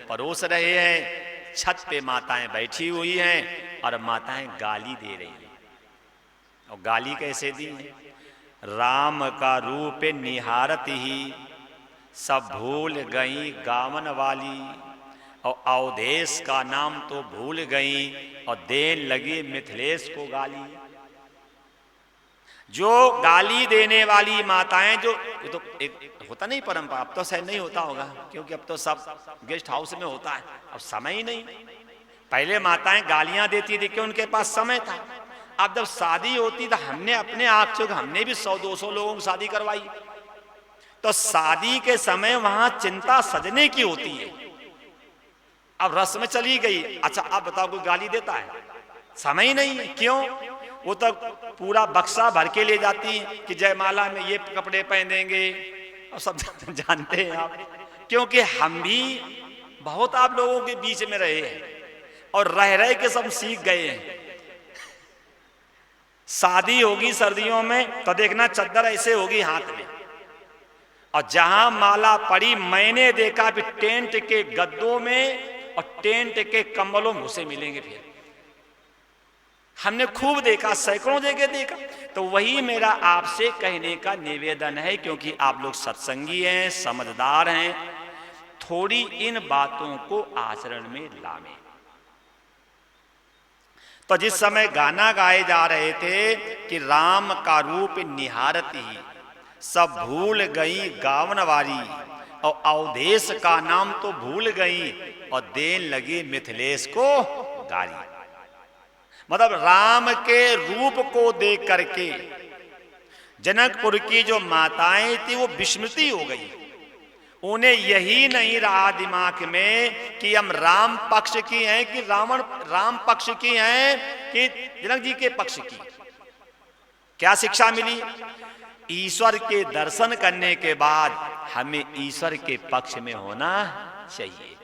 परोस रहे हैं। छत पे माताएं बैठी हुई हैं और माताएं गाली दे रही हैं। और गाली कैसे दी है? राम का रूप निहारत ही सब भूल गई गावन वाली, और अवधेश का नाम तो भूल गई और देन लगी मिथिलेश को गाली। जो गाली देने वाली माताएं, जो ये तो एक होता नहीं परंपरा, अब तो शायद नहीं होता होगा क्योंकि अब तो सब गेस्ट हाउस में होता है, अब समय ही नहीं। पहले माताएं गालियां देती थी कि उनके पास समय था। अब जब शादी होती तो हमने अपने आप से, हमने भी 100-200 लोगों की शादी करवाई, तो शादी के समय वहां चिंता सजने की होती है। अब रस्म चली गई। अच्छा अब बताओ कोई गाली देता है? समय ही नहीं है। क्यों? वो तो पूरा बक्सा भर के ले जाती है कि जयमाला में ये कपड़े पहनेंगे, और सब जानते हैं आप, क्योंकि हम भी बहुत आप लोगों के बीच में रहे हैं और रह रहे के सब सीख गए हैं। शादी होगी सर्दियों में तो देखना चद्दर ऐसे होगी हाथ में, और जहां माला पड़ी मैंने देखा कि टेंट के गद्दों में और टेंट के कंबलों में घुसे मिलेंगे। फिर हमने खूब देखा, सैकड़ों जगह देखा। तो वही मेरा आपसे कहने का निवेदन है, क्योंकि आप लोग सत्संगी हैं, समझदार हैं, थोड़ी इन बातों को आचरण में लावें। तो जिस समय गाना गाए जा रहे थे कि राम का रूप निहारत ही सब भूल गई गावन वाली, और अवधेश का नाम तो भूल गई और देन लगी मिथिलेश को गाली। मतलब राम के रूप को देख करके जनकपुर की जो माताएं थी वो विस्मृति हो गई। उन्हें यही नहीं रहा दिमाग में कि हम राम पक्ष की हैं कि राम पक्ष की हैं कि जनक जी के पक्ष की। क्या शिक्षा मिली? ईश्वर के दर्शन करने के बाद हमें ईश्वर के पक्ष में होना चाहिए।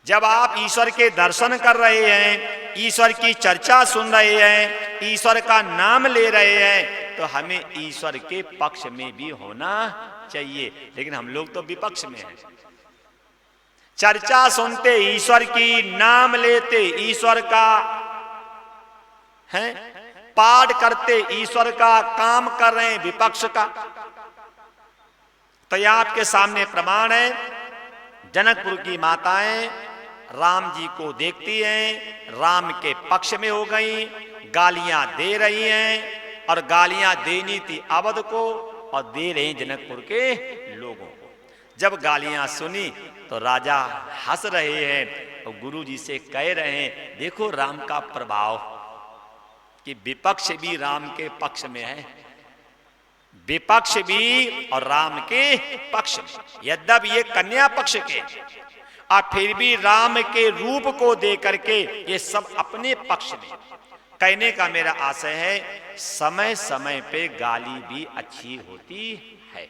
जब आप ईश्वर के दर्शन कर रहे हैं, ईश्वर की चर्चा सुन रहे हैं, ईश्वर का नाम ले रहे हैं, तो हमें ईश्वर के पक्ष में भी होना चाहिए। लेकिन हम लोग तो विपक्ष में हैं। चर्चा सुनते ईश्वर की, नाम लेते ईश्वर का है, पाठ करते ईश्वर का, काम कर रहे हैं विपक्ष का। तो यह आपके सामने प्रमाण है। जनकपुर की माताएं राम जी को देखती हैं, राम के पक्ष में हो गई, गालियां दे रही हैं, और गालियां देनी थी अवध को और दे रहे हैं जनकपुर के लोगों को। जब गालियां सुनी तो राजा हंस रहे हैं और गुरु जी से कह रहे हैं, देखो राम का प्रभाव, कि विपक्ष भी राम के पक्ष में है, विपक्ष भी और राम के पक्ष में। यद्यपि ये कन्या पक्ष के, और फिर भी राम के रूप को दे करके ये सब अपने पक्ष में। कहने का मेरा आशय है, समय समय पे गाली भी अच्छी होती है।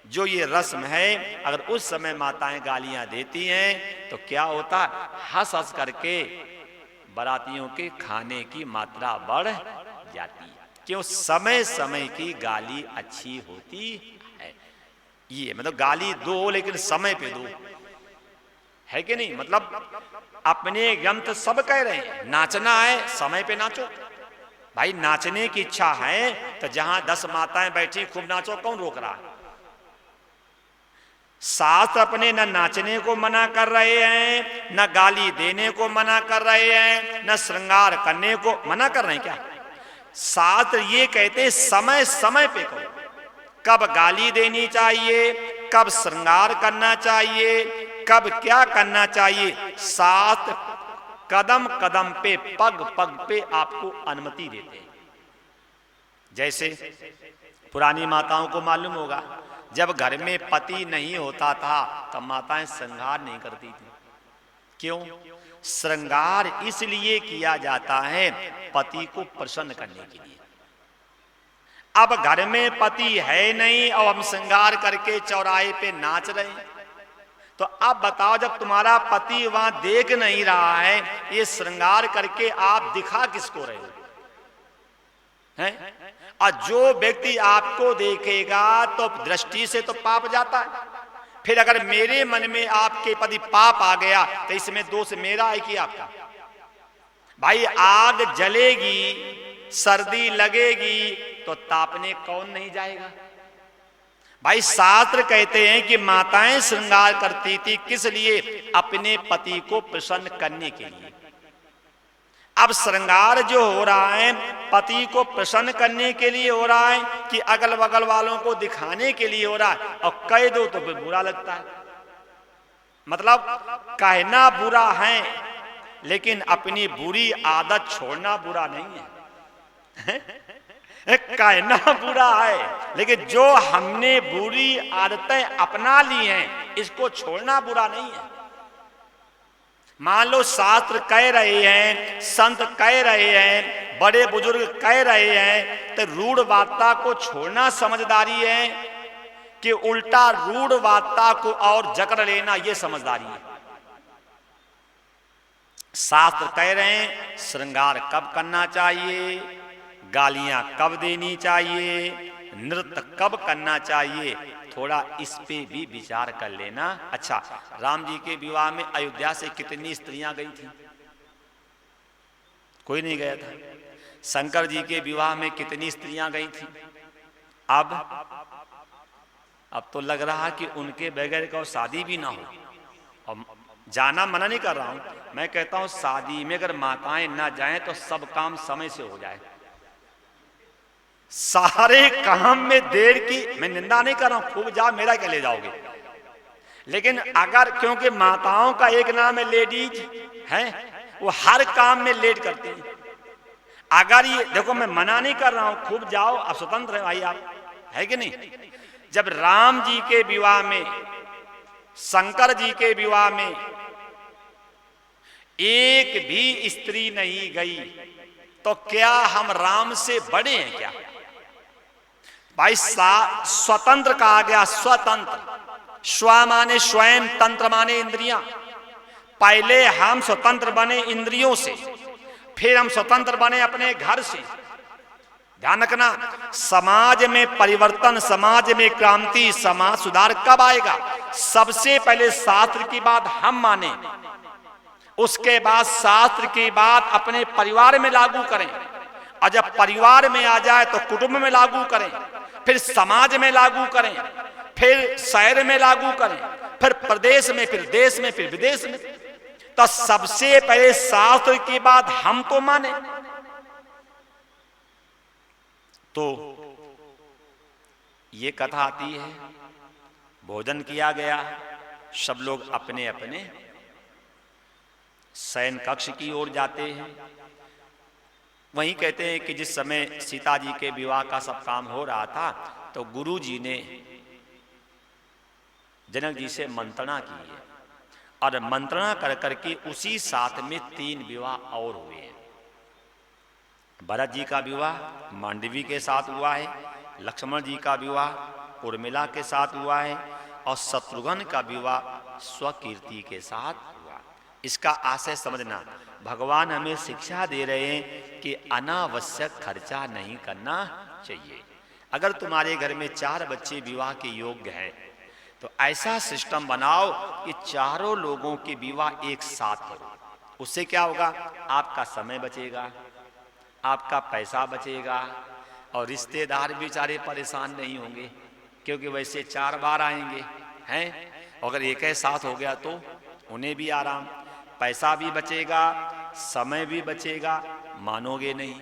जो ये रस्म है, अगर उस समय माताएं गालियां देती हैं तो क्या होता, हंस हंस करके बारातियों के खाने की मात्रा बढ़ जाती है। क्यों? समय समय की गाली अच्छी होती है। ये मतलब गाली दो लेकिन समय पे दो, है कि नहीं? मतलब अपने ग्रंथ सब कह रहे हैं, नाचना है समय पे नाचो। भाई नाचने की इच्छा है तो जहां 10 माताएं बैठी खूब नाचो, कौन रोक रहा है? शास्त्र अपने न नाचने को मना कर रहे हैं, न गाली देने को मना कर रहे हैं, न श्रृंगार करने को मना कर रहे हैं। क्या शास्त्र ये कहते समय समय पे करो, कब गाली देनी चाहिए, कब श्रृंगार करना चाहिए, कब क्या करना चाहिए। शास्त्र कदम कदम पे, पग पग पे आपको अनुमति देते हैं। जैसे पुरानी माताओं को मालूम होगा, जब घर में पति नहीं होता था तब माताएं श्रृंगार नहीं करती थी। क्यों? श्रृंगार इसलिए किया जाता है पति को प्रसन्न करने के लिए। अब घर में पति है नहीं और हम श्रृंगार करके चौराहे पे नाच रहे हैं, तो अब बताओ, जब तुम्हारा पति वहां देख नहीं रहा है, ये श्रृंगार करके आप दिखा किसको रहे हो? हैं? और जो व्यक्ति आपको देखेगा तो दृष्टि से तो पाप जाता है, फिर अगर मेरे मन में आपके प्रति पाप आ गया तो इसमें दोष मेरा है कि आपका? भाई आग जलेगी, सर्दी लगेगी तो तापने कौन नहीं जाएगा? भाई शास्त्र कहते हैं कि माताएं श्रृंगार करती थी किस लिए? अपने पति को प्रसन्न करने के लिए। अब श्रृंगार जो हो रहा है पति को प्रसन्न करने के लिए हो रहा है कि अगल बगल वालों को दिखाने के लिए हो रहा है? और कह दो तो फिर बुरा लगता है। मतलब कहना बुरा है लेकिन अपनी बुरी आदत छोड़ना बुरा नहीं है। कहना बुरा है लेकिन जो हमने बुरी आदतें अपना ली हैं इसको छोड़ना बुरा नहीं है। मान लो शास्त्र कह रहे हैं, संत कह रहे हैं, बड़े बुजुर्ग कह रहे हैं तो रूढ़ वार्ता को छोड़ना समझदारी है कि उल्टा रूढ़ वार्ता को और जकड़ लेना यह समझदारी है। शास्त्र कह रहे हैं श्रृंगार कब करना चाहिए, गालियां कब देनी चाहिए, नृत्य कब करना चाहिए, थोड़ा इस पे भी विचार कर लेना। अच्छा, राम जी के विवाह में अयोध्या से कितनी स्त्रियां गई थी? कोई नहीं गया था। शंकर जी के विवाह में कितनी स्त्रियां गई थी? अब तो लग रहा कि उनके बगैर का शादी भी ना हो। और जाना मना नहीं कर रहा हूं, मैं कहता हूं शादी में अगर माताएं ना जाएं तो सब काम समय से हो जाए। सारे काम में देर की, मैं निंदा नहीं कर रहा हूं, खूब जाओ, मेरा क्या ले जाओगे। लेकिन अगर, क्योंकि माताओं का एक नाम है लेडीज है, वो हर काम में लेट करती हैं। अगर ये देखो, मैं मना नहीं कर रहा हूं, खूब जाओ, आप स्वतंत्र है भाई, आप है कि नहीं। जब राम जी के विवाह में, शंकर जी के विवाह में एक भी स्त्री नहीं गई तो क्या हम राम से बड़े हैं क्या? भाई स्वतंत्र कहा गया, स्वतंत्र। स्व माने स्वयं, तंत्र माने इंद्रियां। पहले हम स्वतंत्र बने इंद्रियों से, फिर हम स्वतंत्र बने अपने घर से। ध्यान रखना, समाज में परिवर्तन, समाज में क्रांति, समाज सुधार कब आएगा? सबसे पहले शास्त्र की बात हम माने, उसके बाद शास्त्र की बात अपने परिवार में लागू करें, और जब परिवार में आ जाए तो कुटुंब में लागू करें, फिर समाज में लागू करें, फिर शहर में लागू करें, फिर प्रदेश में, फिर देश में, फिर विदेश में। तो सबसे पहले शास्त्र की बात हम तो माने। तो ये कथा आती है, भोजन किया गया, सब लोग अपने अपने शयन कक्ष की ओर जाते हैं। वहीं कहते हैं कि जिस समय सीता जी के विवाह का सब काम हो रहा था तो गुरु जी ने जनक जी से मंत्रणा की है, और मंत्रणा कर करके उसी साथ में 3 विवाह और हुए हैं। भरत जी का विवाह मांडवी के साथ हुआ है, लक्ष्मण जी का विवाह उर्मिला के साथ हुआ है, और शत्रुघ्न का विवाह स्वकीर्ति के साथ हुआ। इसका आशय समझना, भगवान हमें शिक्षा दे रहे हैं कि अनावश्यक खर्चा नहीं करना चाहिए। अगर तुम्हारे घर में 4 बच्चे विवाह के योग्य हैं तो ऐसा सिस्टम बनाओ कि चारों लोगों के विवाह एक साथ करो। उससे क्या होगा? आपका समय बचेगा, आपका पैसा बचेगा, और रिश्तेदार बेचारे परेशान नहीं होंगे, क्योंकि वैसे 4 बार आएंगे हैं। अगर एक ही साथ हो गया तो उन्हें भी आराम, पैसा भी बचेगा, समय भी बचेगा। मानोगे नहीं,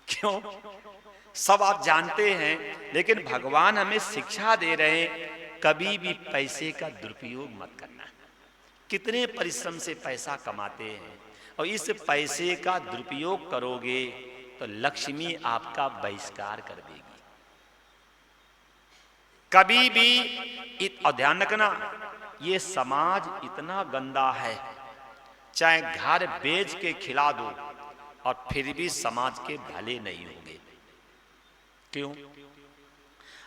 क्यों? सब आप जानते हैं, लेकिन भगवान हमें शिक्षा दे रहे हैं कभी भी पैसे का दुरुपयोग मत करना। कितने परिश्रम से पैसा कमाते हैं, और इस पैसे का दुरुपयोग करोगे तो लक्ष्मी आपका बहिष्कार कर देगी। कभी भी और ध्यान रखना, ये समाज इतना गंदा है, चाहे घर बेच के खिला दो और फिर भी समाज के भले नहीं होंगे। क्यों?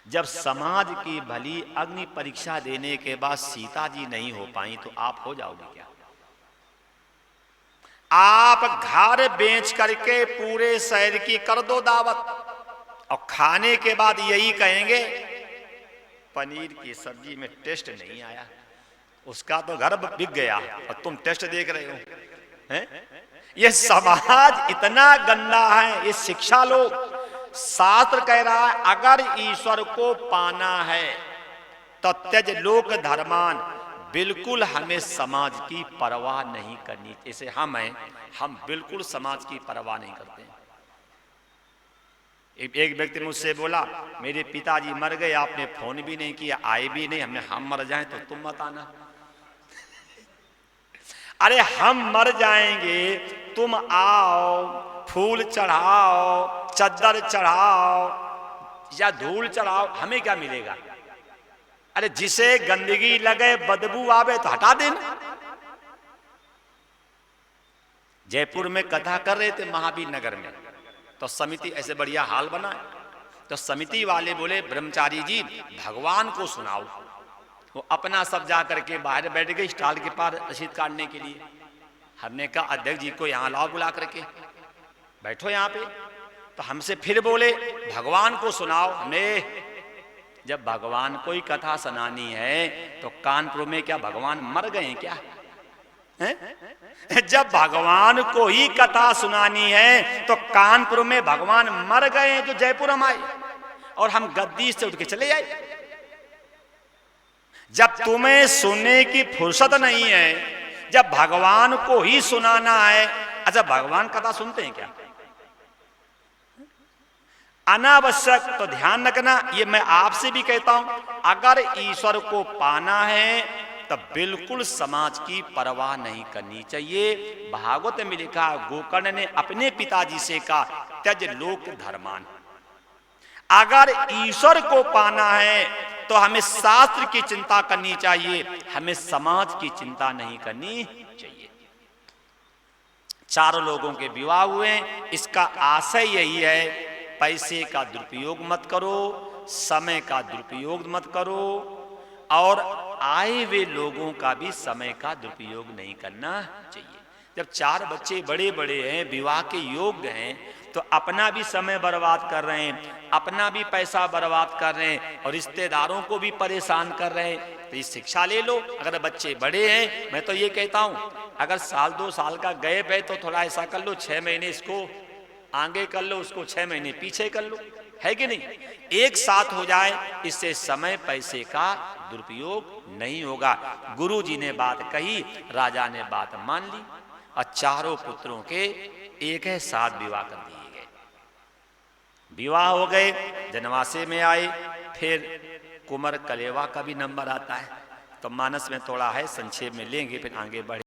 जब समाज की भली अग्नि परीक्षा देने के बाद सीता जी नहीं हो पाई तो आप हो जाओगे क्या? आप घर बेच करके पूरे शहर की कर दो दावत, और खाने के बाद यही कहेंगे पनीर की सब्जी में टेस्ट नहीं आया, उसका तो घर बिक गया और तुम टेस्ट देख रहे हो हैं? ये समाज इतना गंदा है, ये शिक्षा लो। शास्त्र कह रहा है अगर ईश्वर को पाना है तो त्यज लोक धर्मान, बिल्कुल हमें समाज की परवाह नहीं करनी। जैसे हम हैं, हम बिल्कुल समाज की परवाह नहीं करते। एक व्यक्ति मुझसे बोला मेरे पिताजी मर गए, आपने फोन भी नहीं किया, आए भी नहीं, हम मर जाएं तो तुम मत आना। अरे हम मर जाएंगे, तुम आओ, फूल चढ़ाओ, चद्दर चढ़ाओ या धूल चढ़ाओ, हमें क्या मिलेगा? अरे जिसे गंदगी लगे, बदबू आवे तो हटा देना। जयपुर में कथा कर रहे थे महावीर नगर में, तो समिति ऐसे बढ़िया हाल बना, तो समिति वाले बोले ब्रह्मचारी जी भगवान को सुनाओ। वो अपना सब जा करके बाहर बैठ गए स्टॉल के पास रसीद काटने के लिए। हमने कहा अध्यक्ष जी को यहाँ लाओ, बुला करके बैठो यहाँ पे। तो हमसे फिर बोले भगवान को सुनाओ। हमने जब भगवान को ही कथा सुनानी है तो कानपुर में क्या भगवान मर गए हैं क्या? जब भगवान को ही कथा सुनानी है तो कानपुर में भगवान मर गए हैं जो जयपुर हम आए और हम गद्दी से उठ के चले जाए। जब तुम्हें सुनने की फुर्सत नहीं है, जब भगवान को ही सुनाना है, अच्छा भगवान कथा सुनते हैं क्या? अनावश्यक। तो ध्यान रखना, ये मैं आपसे भी कहता हूं, अगर ईश्वर को पाना है तो बिल्कुल समाज की परवाह नहीं करनी चाहिए। भागवत में लिखा गोकर्ण ने अपने पिताजी से कहा त्यज लोक धर्मान। अगर ईश्वर को पाना है तो हमें शास्त्र की चिंता करनी चाहिए, हमें समाज की चिंता नहीं करनी चाहिए। 4 लोगों के विवाह हुए, इसका आशय यही है पैसे का दुरुपयोग मत करो, समय का दुरुपयोग मत करो और आए हुए लोगों का भी समय का दुरुपयोग नहीं करना चाहिए। जब 4 बच्चे बड़े बड़े हैं, विवाह के योग्य हैं, तो अपना भी समय बर्बाद कर रहे हैं, अपना भी पैसा बर्बाद कर रहे हैं और रिश्तेदारों को भी परेशान कर रहे हैं। तो ये शिक्षा ले लो। अगर बच्चे बड़े हैं, मैं तो ये कहता हूं अगर 1-2 साल का गैप है तो थोड़ा ऐसा कर लो, 6 महीने इसको आगे कर लो, उसको 6 महीने पीछे कर लो, है कि नहीं? एक साथ हो जाए, इससे समय पैसे का दुरुपयोग नहीं होगा। गुरु जी ने बात कही, राजा ने बात मान ली और 4 पुत्रों के एक है साथ विवाह कर दिए गए। विवाह हो गए, जनवासे में आए, फिर कुमार कलेवा का भी नंबर आता है, तो मानस में थोड़ा है, संक्षेप में लेंगे फिर आगे बढ़े।